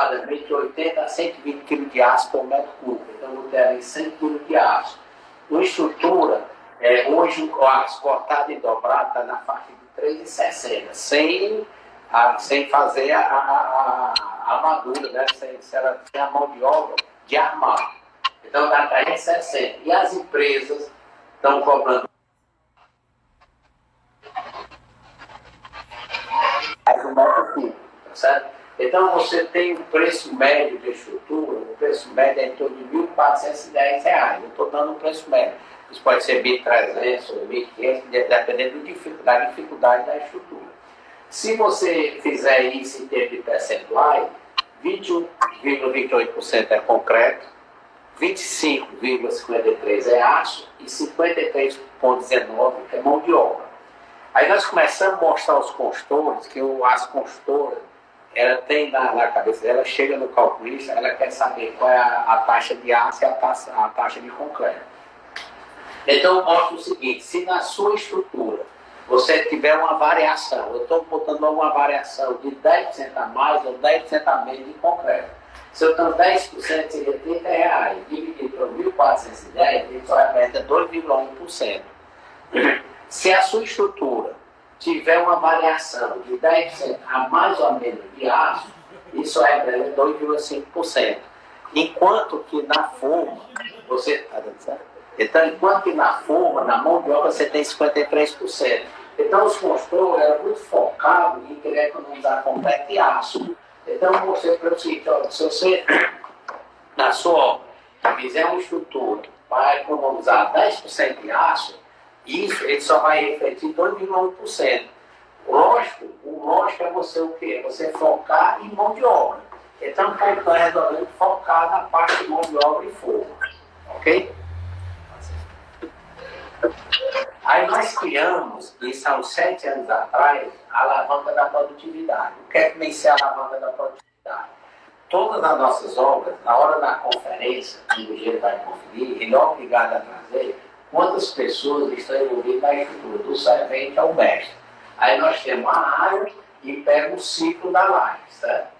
aproximadamente 80 a 120 kg de aço por metro cúbico. Então, eu vou ter ali 100 kg de aço. Uma estrutura, hoje o aço cortado e dobrado está na faixa de 3,60, sem fazer a armadura, né? sem a mão de obra de armar. Então, dá 3,60. E as empresas estão cobrando mais um metro cúbico, certo? Então, você tem o preço médio de estrutura, o preço médio é em torno de R$ 1.410. Eu estou dando o preço médio. Isso pode ser 1.300 ou 1.500, dependendo da dificuldade da estrutura. Se você fizer isso em termos de percentuais, 21,28% é concreto, 25,53% é aço e 53,19% é mão de obra. Aí nós começamos a mostrar os consultores, que as consultoras, ela tem na cabeça dela, chega no calculista, ela quer saber qual é a taxa de aço e a taxa de concreto. Então, mostra o seguinte, se na sua estrutura você tiver uma variação, eu estou botando uma variação de 10% a mais ou 10% a menos de concreto. Se eu tenho 10%, seria R$ 30, dividido por 1.410, ele só representa 2,1%. Se a sua estrutura tiver uma variação de 10% a mais ou menos de aço, isso representa 2,5%. Enquanto que na forma, você está dando certo? Então, enquanto que na forma, na mão de obra, você tem 53%. Então, os construtores eram muito focados em querer economizar concreto e aço. Então, eu mostrei para o seguinte, olha, se você, na sua obra, fizer uma estrutura para economizar 10% de aço, isso ele só vai refletir 2,1%. O lógico é você o quê? Você focar em mão de obra. Então, o plano resolvendo focar na parte de mão de obra e forma. Ok? Aí nós criamos, isso há uns 7 anos atrás, a alavanca da produtividade. O que é que vem ser a alavanca da produtividade? Todas as nossas obras, na hora da conferência, que o engenheiro vai conferir, ele é obrigado a trazer quantas pessoas estão envolvidas na estrutura, do servente ao mestre. Aí nós temos a área e pega o ciclo da laje, certo?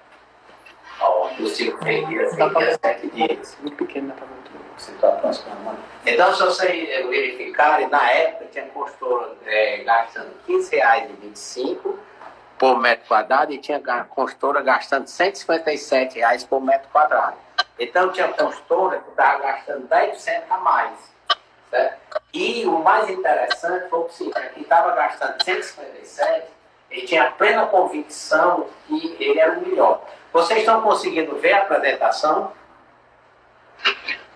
Ó, o ciclo tem dias, 7 dias. Muito pequeno, não está muito. Você está aproximando. Então, se vocês verificarem, na época tinha construtora gastando R$ 15,25 por metro quadrado e tinha construtora gastando R$ 157 por metro quadrado. Então, tinha construtora que estava gastando 10% a mais. Certo? E o mais interessante foi o seguinte, que estava gastando 157, ele tinha plena convicção que ele era o melhor. Vocês estão conseguindo ver a apresentação?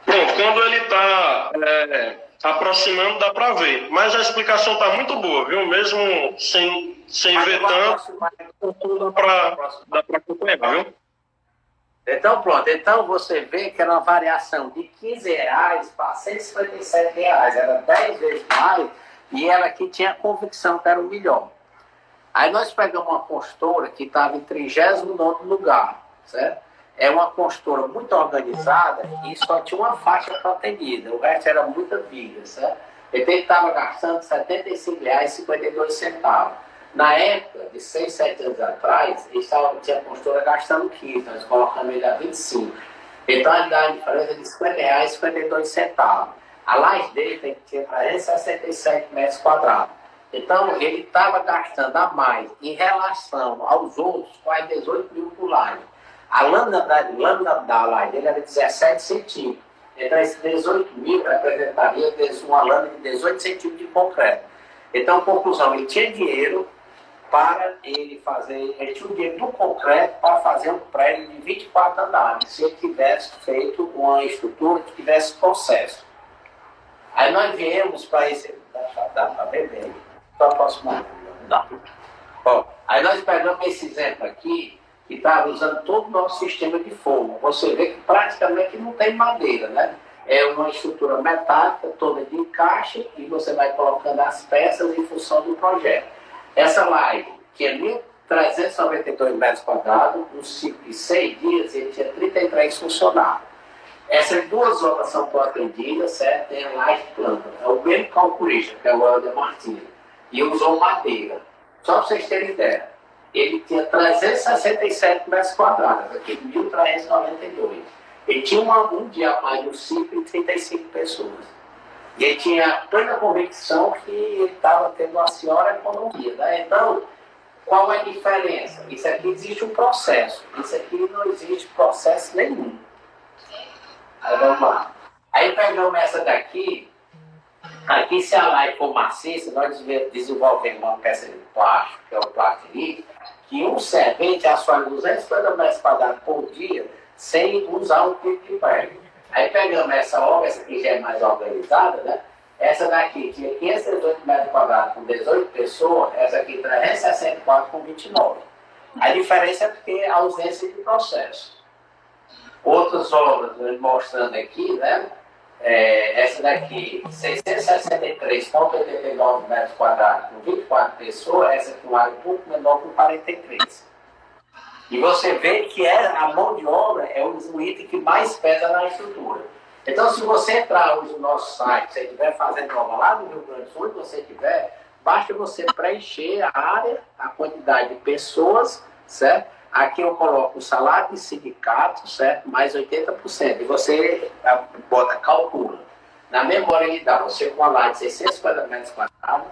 Bom, quando ele está aproximando, dá para ver. Mas a explicação está muito boa, viu? Mesmo sem ver tanto, dá para acompanhar, viu? Então, pronto. Então, você vê que era uma variação de R$ 15 para R$ 157. Era 10 vezes mais e ela aqui tinha a convicção que era o melhor. Aí nós pegamos uma consultora que estava em 39º lugar, certo? É uma consultora muito organizada e só tinha uma faixa para atendida. O resto era muita viga, certo? Então, ele estava gastando R$ 75,52. Na época, de 6, 7 anos atrás, tinha a consultora gastando 15, nós colocamos ele a 25. Então, ele dá a diferença de R$ 50,52. A laje dele tinha 367 metros quadrados. Então, ele estava gastando a mais em relação aos outros, quase 18 mil por laje. A lâmina da laje dele era 17 centímetros. Então, esses 18 mil representaria uma lâmina de 18 centímetros de concreto. Então, conclusão, ele tinha dinheiro para ele tinha o dinheiro do concreto para fazer um prédio de 24 andares, se ele tivesse feito uma estrutura que tivesse processo. Aí nós viemos para esse... Dá para ver bem? Estou aproximando. Dá. Bom, aí nós pegamos esse exemplo aqui, que estava usando todo o nosso sistema de forma. Você vê que praticamente não tem madeira, né? É uma estrutura metálica, toda de encaixe, e você vai colocando as peças em função do projeto. Essa laje tinha 1.392 metros quadrados, no ciclo de 6 dias, ele tinha 33 funcionários. Essas duas obras são atendidas, certo? Tem a laje planta. É o mesmo calculista, que é o Helder Martins. E usou madeira. Só para vocês terem ideia. ele tinha 367 metros quadrados, aqui 1.392. Ele tinha um dia a mais no ciclo de 35 pessoas. E ele tinha plena convicção que ele estava tendo uma senhora economia. Né? Então, qual é a diferença? Isso aqui existe um processo. Isso aqui não existe processo nenhum. Aí vamos lá. Aí pegamos essa daqui. Aqui, se a laje for maciça, nós desenvolvemos uma peça de plástico, que é o plástico, que um servente assoalha 250 metros quadrados por dia, sem usar um tipo de prego. Aí pegamos essa obra, essa aqui já é mais organizada, né? Essa daqui tinha 518 metros quadrados com 18 pessoas, essa aqui 364 com 29. A diferença é porque a ausência de processo. Outras obras, mostrando aqui, né? Essa daqui, 663,89 metros quadrados com 24 pessoas, essa aqui, um área um pouco menor com 43. E você vê que a mão de obra é o item que mais pesa na estrutura. Então, se você entrar hoje no nosso site, se você estiver fazendo obra lá no Rio Grande do Sul, você tiver, basta você preencher a área, a quantidade de pessoas, certo? Aqui eu coloco o salário de sindicato, certo? Mais 80%. E você calcula. Na memória ele dá você com a laje de 650 metros quadrados,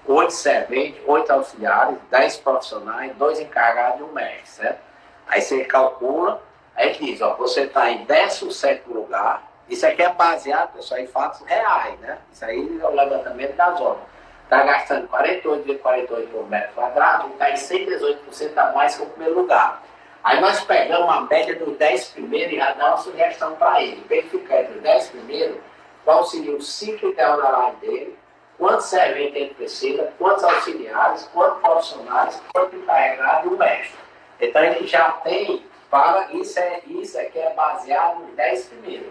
8 serventes, 8 auxiliares, 10 profissionais, 2 encarregados e um mestre, certo? Aí você calcula, aí diz, ó, você está em 17º lugar. Isso aqui é baseado, pessoal, em fatos reais, né? Isso aí é o levantamento das obras. Está gastando 48,48 por metro quadrado, está em 118% a mais que o primeiro lugar. Aí nós pegamos a média dos 10 primeiros e já dá uma sugestão para ele. Verificar entre os 10 primeiros qual seria o ciclo ideal da laje dele, quantos serventes ele precisa, quantos auxiliares, quantos profissionais, quanto encarregado e o mestre. Então ele já tem, isso aqui é baseado nos 10 primeiros.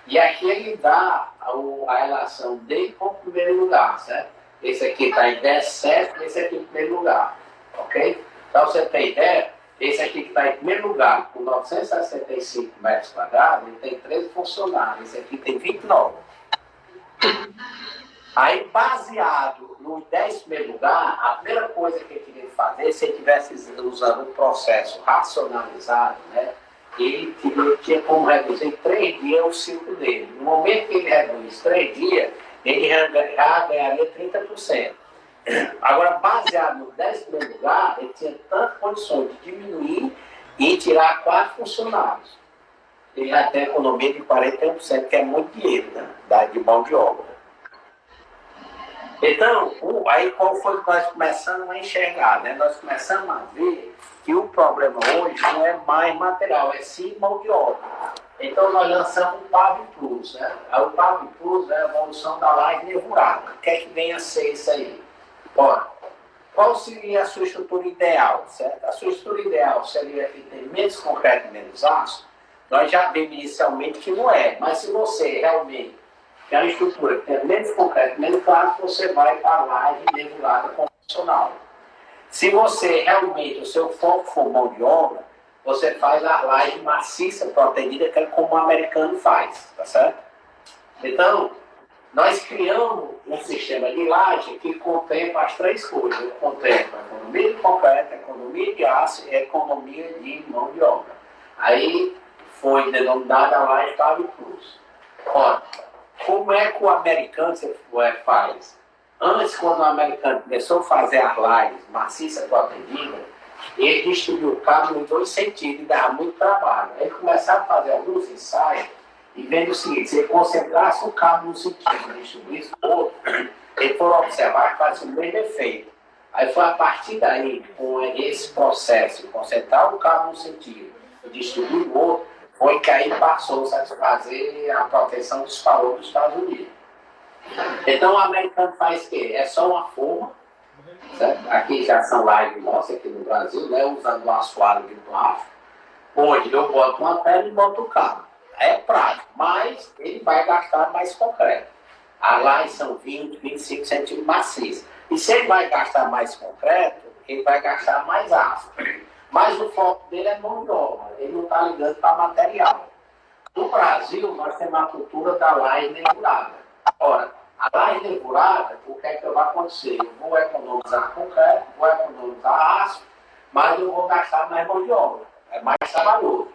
E aqui ele dá a relação dele com o primeiro lugar, certo? Esse aqui está em 17, esse aqui em primeiro lugar, ok? Então você tem ideia, esse aqui que está em primeiro lugar, com 965 metros quadrados, ele tem 13 funcionários, esse aqui tem 29. Aí, baseado nos 10 primeiros lugares, a primeira coisa que ele teria que fazer, se ele estivesse usando um processo racionalizado, né, ele tinha como reduzir em 3 dias o ciclo dele. No momento que ele reduz 3 dias, ele já ganharia 30%. Agora, baseado no 10º lugar, ele tinha tantas condições de diminuir e tirar 4 funcionários. Ele já tem economia de 41%, que é muito dinheiro, né, de mão de obra. Então, aí qual foi que nós começamos a enxergar? Né? Nós começamos a ver que o problema hoje não é mais material, é sim mão de obra. Então nós lançamos o PAV Plus. Né? O PAV Plus é a evolução da laje nervurada. O que é que vem a ser isso aí? Ora, qual seria a sua estrutura ideal? Certo? A sua estrutura ideal seria que tem menos concreto e menos aço? Nós já vimos inicialmente que não é, mas se você realmente que é uma estrutura que tem menos concreto, menos claro, você vai para a laje nervurada convencional. Se você realmente, o seu foco for mão de obra, você faz a laje maciça protegida, que é como o americano faz, tá certo? Então, nós criamos um sistema de laje que contempla as 3 coisas. Ele contempla a economia de concreto, a economia de aço e a economia de mão de obra. Aí foi denominada a laje PAV Plus. Ora, como é que o americano faz? Antes, quando o americano começou a fazer as lajes maciça protegida, ele distribuiu o cabo em 2 sentidos e dava muito trabalho. Aí começaram a fazer alguns ensaios e vendo o seguinte, se ele concentrasse o cabo no sentido e distribuísse o outro, eles foram observar que fazia o mesmo efeito. Aí foi a partir daí, com esse processo de concentrar o cabo no sentido e distribuir o outro, foi que aí passou a satisfazer a proteção dos valores dos Estados Unidos. Então o americano faz o quê? É só uma forma, certo? Aqui já são lajes nossas aqui no Brasil, né? Usando um assoalho de plástico, onde eu boto uma pedra e boto o cabo. É prático, mas ele vai gastar mais concreto. As lajes são 20, 25 centímetros maciças. E se ele vai gastar mais concreto, ele vai gastar mais aço. Mas o foco dele é mão de obra, ele não está ligando para material. No Brasil, nós temos a cultura da laje nervurada. Ora, a laje nervurada, o que é que vai acontecer? Eu vou economizar concreto, vou economizar aço, mas eu vou gastar mais mão de obra, é mais trabalhoso.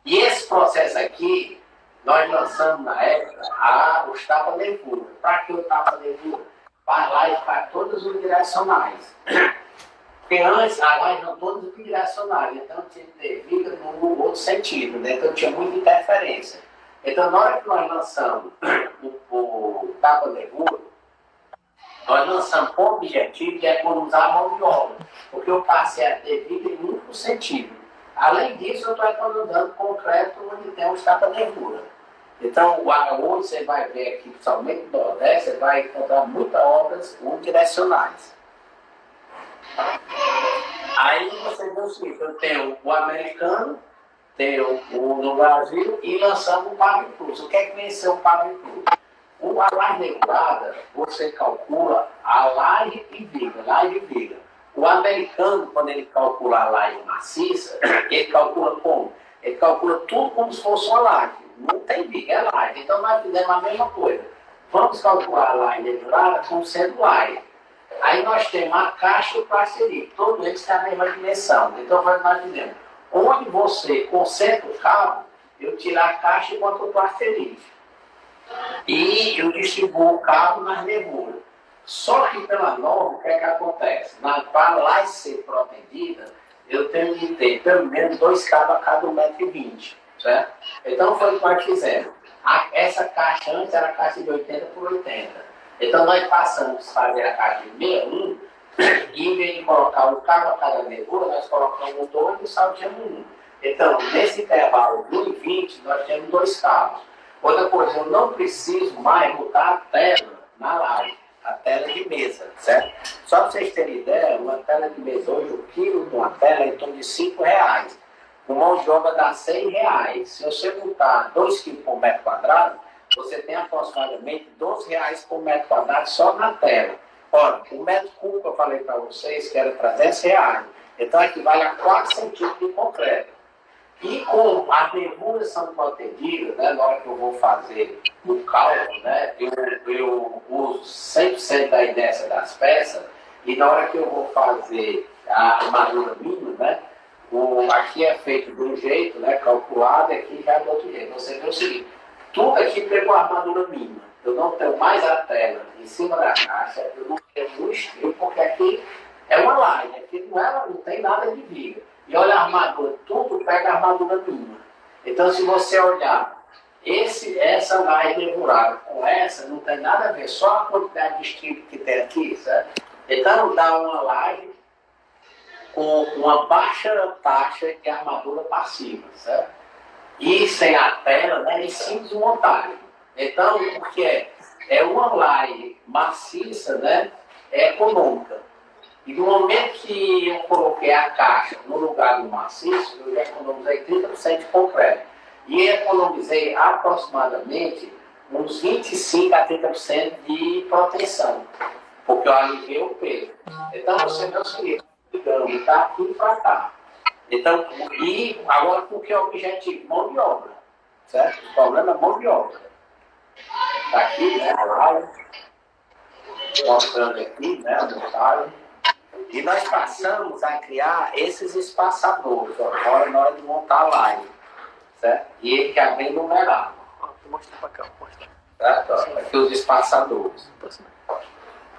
E esse processo aqui, nós lançamos na época os tapa-nervura. Para que o tapa-nervura? Vai lá e faz todas os direcionais. Porque antes, as lajes eram todas bidirecionais, então tinha que ter viga no outro sentido, né? Então tinha muita interferência. Então, na hora que nós lançamos o tapa-nervura, nós lançamos com o objetivo de economizar a mão de obra, porque eu passei a ter viga em único sentido. Além disso, eu estou economizando concreto onde tem os tapa-nervura. Então, onde você vai ver aqui, principalmente no Nordeste, você vai encontrar muitas obras unidirecionais. Aí você vê o seguinte, eu tenho o americano, tenho o no Brasil e lançamos o Pavio Plus. O que é que vem ser o Pavio Plus? A laje regulada, você calcula a laje e viga. O americano, quando ele calcula a laje maciça, ele calcula como? Ele calcula tudo como se fosse uma laje. Não tem viga, é laje. Então nós fizemos a mesma coisa. Vamos calcular a laje regulada como sendo laje. Aí nós temos a caixa e o parceria, todos eles têm a mesma dimensão. Então nós fizemos, onde você concentra o cabo, eu tiro a caixa e boto o parceria. E eu distribuo o cabo nas nervuras. Só que pela norma, o que é que acontece? Para a laje ser protendida, eu tenho que ter pelo menos 2 cabos a cada 1,20 m, certo? Então foi o que nós fizemos. Essa caixa antes era a caixa de 80 por 80. Então nós passamos a fazer a caixa de 61 e em vez de colocar um cabo a cada nervura, nós colocamos 2 e salteamos 1. Então, nesse intervalo de 1,20, nós temos 2 cabos. Outra coisa, eu não preciso mais botar a tela na laje, a tela de mesa, certo? Só para vocês terem ideia, uma tela de mesa hoje, o quilo de uma tela é em torno de R$5. Com mão de obra dá R$100. Se você botar 2 quilos por metro quadrado, você tem aproximadamente R$12 por metro quadrado só na tela. Ora, o metro cúbico que eu falei para vocês que era R$300, então equivale a 4 centímetros de concreto. E como as nervuras são protegidas, né, na hora que eu vou fazer o cálculo, né, eu uso 100% da inércia das peças, e na hora que eu vou fazer a armadura mínima, né, aqui é feito de um jeito, né, calculado, e aqui já é do outro jeito. Você vê o seguinte, tudo aqui pegou a armadura mínima. Eu não tenho mais a tela em cima da caixa, eu não tenho um estilo, porque aqui é uma laje, aqui não tem nada de viga. E olha a armadura, tudo pega a armadura mínima. Então, se você olhar, essa laje nervurada com essa, não tem nada a ver, só a quantidade de estilo que tem aqui, certo? Então, dá uma laje com uma baixa taxa de armadura passiva, certo? E sem a tela, né, e simples montagem. Então, porque é uma laje maciça, né, é econômica. E no momento que eu coloquei a caixa no lugar do maciço, eu já economizei 30% de concreto. E economizei aproximadamente uns 25% a 30% de proteção, porque eu aliviei o peso. Então, você vê o seguinte, digamos, está aqui para cá. Então, e agora, por que é o objetivo? Mão de obra, certo? O problema é mão de obra. Está aqui, né, a live, mostrando aqui, né, a montagem. E nós passamos a criar esses espaçadores, ó, agora na hora de montar a live, certo? E ele já vem numerado. Mostra para cá, mostra. Certo? Ó, aqui os espaçadores.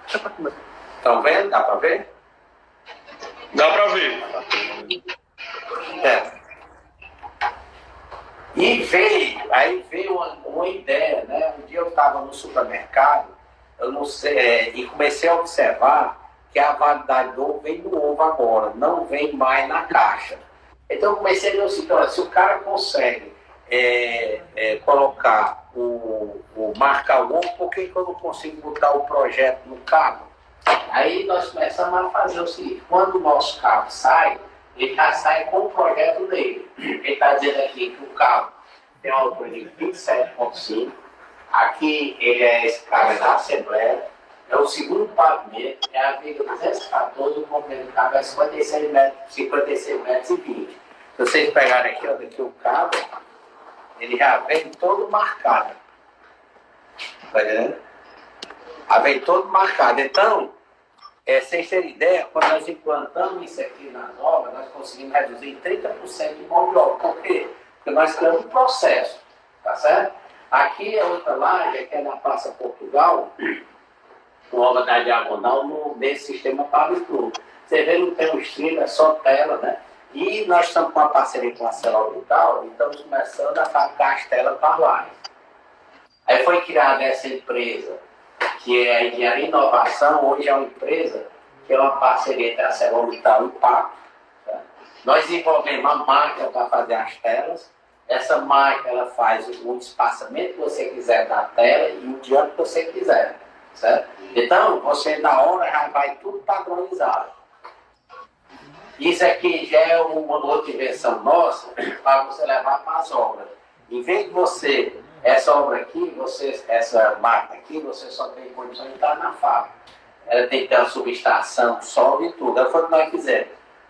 Estão vendo? Dá para ver? Dá para ver. É. E veio uma ideia, né? Um dia eu estava no supermercado, eu não sei, e comecei a observar que a validade do ovo vem do ovo agora, não vem mais na caixa. Então eu comecei a ver o seguinte, olha, se o cara consegue colocar marcar o ovo, por que eu não consigo botar o projeto no cabo? Aí nós começamos a fazer o seguinte, quando o nosso cabo sai, ele já sai com o projeto dele. Ele está dizendo aqui que o cabo tem uma altura de 27,5, aqui ele é esse cabo da Assembleia, é o segundo pavimento, é a viga 214, o comprimento do cabo é 56 metros e 20. Se vocês pegarem aqui, ó, daqui o cabo, ele já vem todo marcado. Tá vendo? Já vem todo marcado. Então, Vocês terem ideia, quando nós implantamos isso aqui nas obras, nós conseguimos reduzir em 30% de mão de obra. Por quê? Porque nós criamos um processo, tá certo? Aqui é outra laje, que é na Praça Portugal, uma obra da diagonal nesse sistema Pavitru. Você vê, não tem um estrilho, é só tela, né? E nós estamos com uma parceria com a ArcelorMittal e estamos começando a fabricar as telas para lá. Aí foi criada essa empresa, que é a Engenharia e Inovação, hoje é uma empresa que é uma parceria entre a ArcelorMittal e o Pacto. Tá? Nós desenvolvemos uma máquina para fazer as telas. Essa máquina ela faz o espaçamento que você quiser da tela e o diâmetro que você quiser. Certo? Então, você na hora já vai tudo padronizado. Isso aqui já é uma outra invenção nossa para você levar para as obras. Em vez de você, essa obra aqui, essa máquina aqui, você só tem condição de estar na fábrica. Ela tem que ter uma subestação, sol e tudo. Ela foi o que nós fizemos.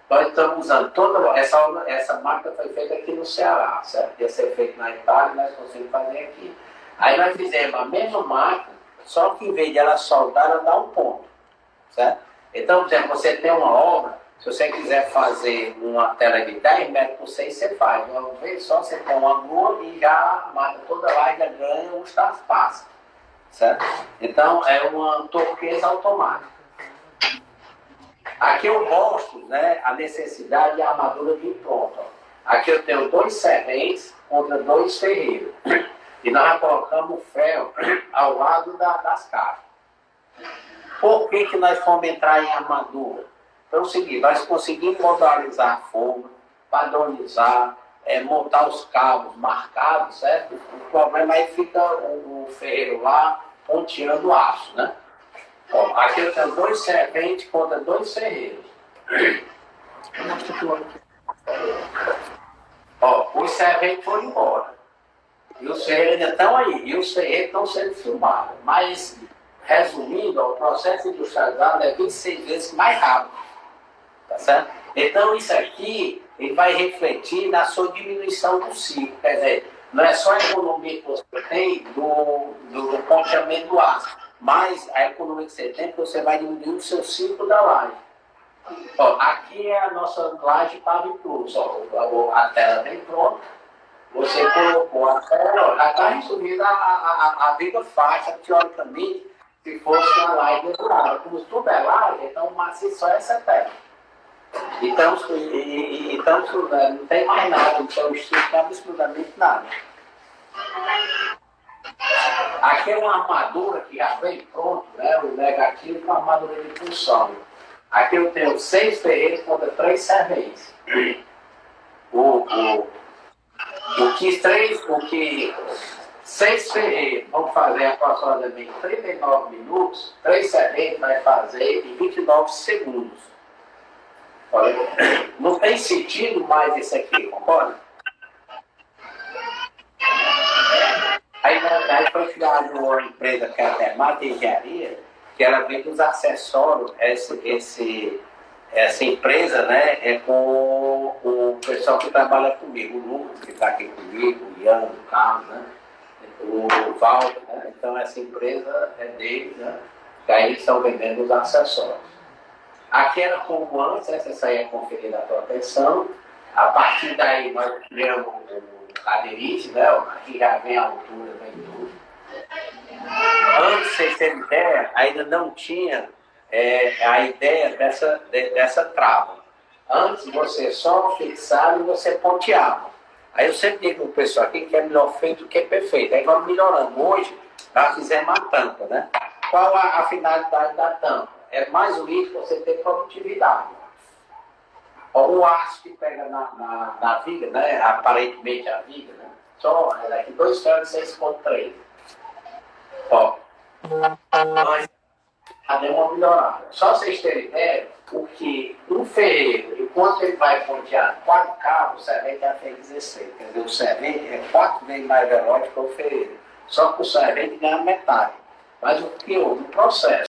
Nós estamos usando toda essa máquina foi feita aqui no Ceará, certo? Ia ser feita na Itália, nós conseguimos fazer aqui. Aí nós fizemos a mesma máquina, só que em vez de ela soldar, ela dá um ponto, certo? Então, por exemplo, você tem uma obra, se você quiser fazer uma tela de 10 metros por 6, você faz. Uma vez só você tem uma agulha e já mata toda lá e já ganha os passos, certo? Então, é uma turquesa automática. Aqui eu mostro, né, a necessidade de armadura de pronto. Aqui eu tenho 2 serrentes contra 2 ferreiros. E nós já colocamos ferro ao lado das caixas. Por que nós fomos entrar em armadura? Então é o seguinte, nós conseguimos modularizar a forma, padronizar, montar os cabos marcados, certo? O problema aí fica o ferreiro lá ponteando o aço, né? Ó, aqui eu tenho 2 serventes contra 2 ferreiros. Ó, os serventes foram embora. E os ferreiros ainda estão aí. E os ferreiros estão sendo filmados. Mas, resumindo, o processo industrializado é 26 vezes mais rápido. Tá certo? Então, isso aqui ele vai refletir na sua diminuição do ciclo. Quer dizer, não é só a economia que você tem do ponteamento do aço, mas a economia que você tem, que você vai diminuir o seu ciclo da laje. Ó, aqui é a nossa laje Pavitru. A tela bem pronta. Você colocou a tela, já está resolvida a viga faixa, teoricamente, se fosse uma laje regulada. Como tudo é laje, então o maciço só é essa tela. Então, não tem mais nada, não tem um estudo, absolutamente nada. Aqui é uma armadura que já vem pronto, né? O negativo com a armadura de função. Aqui eu tenho 6 ferreiros contra 3 serventes. O que 6 ferreiros vão fazer aproximadamente 39 minutos, 3 serventes vai fazer em 29 segundos. Olha, não tem sentido mais isso aqui, concorda? Aí, na verdade, foi criada uma empresa que é a TVEngenharia, que ela vende os acessórios, essa empresa, né, é com o pessoal que trabalha comigo, o Lucas, que está aqui comigo, o Ian, o Carlos, né, o Valdo, né, então essa empresa é deles, né, que aí eles estão vendendo os acessórios. Aqui era como antes, essa aí é conferir a tua atenção, a partir daí nós criamos o cadeirite, né, aqui já vem a altura, vem tudo. Antes, vocês terem ideia, ainda não tinha a ideia dessa trava. Antes você só fixava e você ponteava. Aí eu sempre digo para o pessoal aqui que é melhor feito do que perfeito. Aí vamos melhorando. Hoje, nós fizemos a tampa, né? Qual a finalidade da tampa? É mais útil você ter produtividade. O aço que pega na viga, né? Aparentemente a viga, né? Só aqui 2 ferros de 6,3. Ó, nós já deu uma melhorada. Só vocês terem ideia, porque um ferreiro, enquanto ele vai pontear 4 cabos, o servente já fez 16. Quer dizer, o servente é 4 vezes mais veloz que o ferreiro. Só que o servente ganha metade. Mas o que houve no processo?